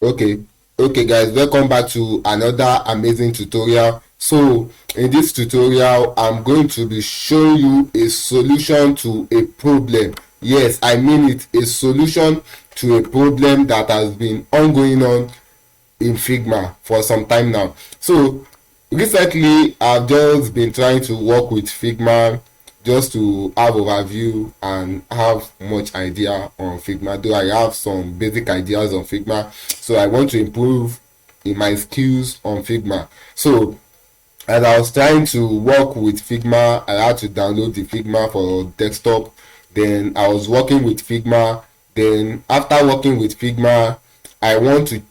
Okay guys, welcome back to another amazing tutorial. So in this tutorial I'm going to be showing you a solution to a problem. Yes, I mean it, a solution to a problem that has been ongoing on in Figma for some time now. So recently I've just been trying to work with Figma just to have overview and have much idea on Figma, though I have some basic ideas on Figma. So I want to improve in my skills on Figma. So as I was trying to work with Figma, I had to download the Figma for desktop. Then I was working with Figma. Then after working with Figma, I rendered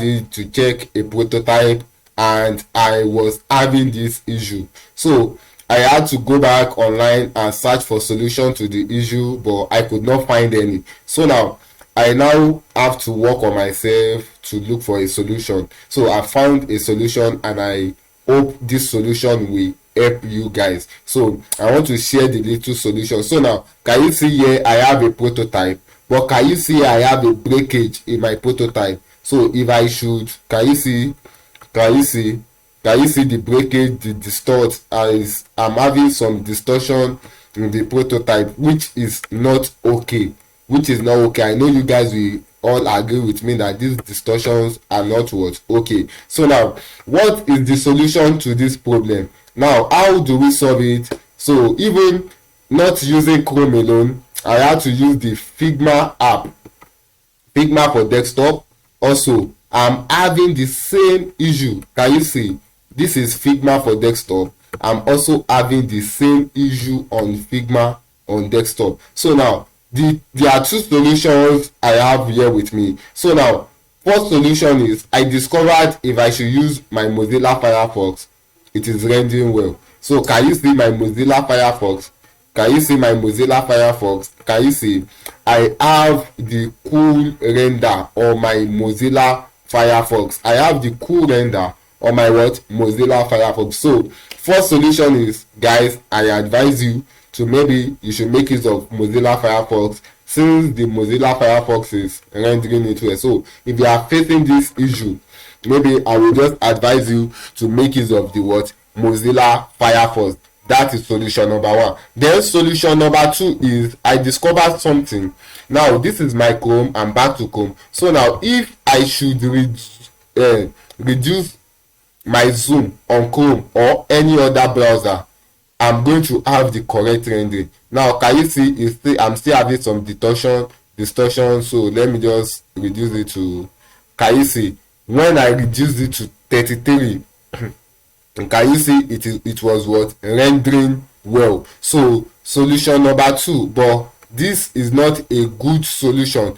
it to check a prototype, and I was having this issue. So I had to go back online and search for solution to the issue, but I could not find any. So now I have to work on myself to look for a solution. So I found a solution, and I hope this solution will help you guys. So I want to share the little solution. So now can you see here I have a prototype, but can you see I have a breakage in my prototype? So if I should, can you see the breakage, the distort, as I'm having some distortion in the prototype, which is not okay. I know you guys will all agree with me that these distortions are not okay. So now what is the solution to this problem? Now how do we solve it? So even not using Chrome alone, I had to use the Figma app, Figma for desktop. Also I'm having the same issue. Can you see? This is Figma for desktop. I'm also having the same issue on Figma on desktop. So now there are two solutions I have here with me. So now first solution is, I discovered if I should use my Mozilla Firefox, it is rendering well. So can you see my Mozilla Firefox? Can you see I have the cool render on my Mozilla Firefox. I have the cool render on my Mozilla Firefox. So first solution is, guys, I advise you to maybe you should make use of Mozilla Firefox, since the Mozilla Firefox is rendering it well. So if you are facing this issue, maybe I will just advise you to make use of the Mozilla Firefox. That is solution number one. Then solution number two is, I discovered something. Now this is my Chrome. I'm back to Chrome. So now if I should reduce my zoom on Chrome or any other browser, I'm going to have the correct rendering. Now can you see I'm still having some distortion. So let me just reduce it to, can you see when I reduce it to 33, can you see it was rendering well? So solution number two, but this is not a good solution.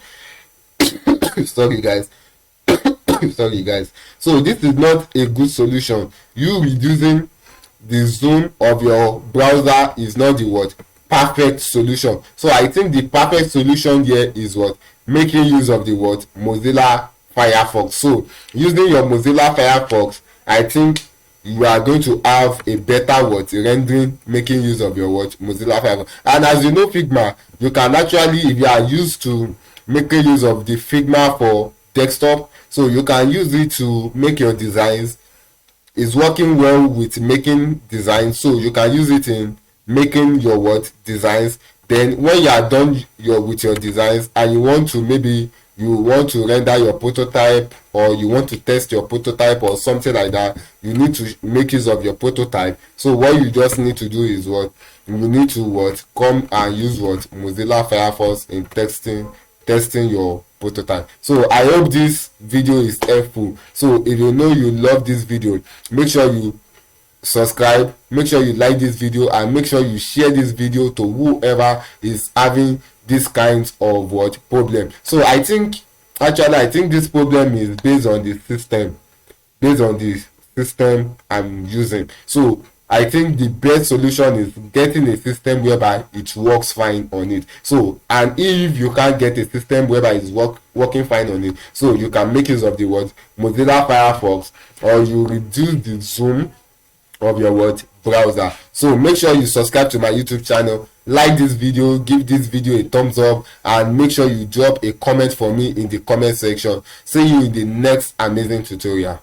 Sorry guys. So this is not a good solution. You reducing the zoom of your browser is not the perfect solution. So I think the perfect solution here is making use of the Mozilla Firefox. So using your Mozilla Firefox, I think you are going to have a better rendering, making use of your Mozilla Firefox. And as you know, Figma, you can actually, if you are used to making use of the Figma for desktop, so you can use it to make your designs. Is working well with making designs, so you can use it in making your designs. Then when you are done with your designs, and you want to render your prototype, or you want to test your prototype or something like that, you need to make use of your prototype. So what you just need to do is you need to come and use Mozilla Firefox in testing your prototype. So I hope this video is helpful. So if you know you love this video, make sure you subscribe, make sure you like this video, and make sure you share this video to whoever is having this kind of problem. So I think this problem is based on the system I'm using. So I think the best solution is getting a system whereby it works fine on it. So, and if you can't get a system whereby it's working fine on it, so you can make use of the Mozilla Firefox, or you reduce the zoom of your browser. So make sure you subscribe to my YouTube channel, like this video, give this video a thumbs up, and make sure you drop a comment for me in the comment section. See you in the next amazing tutorial.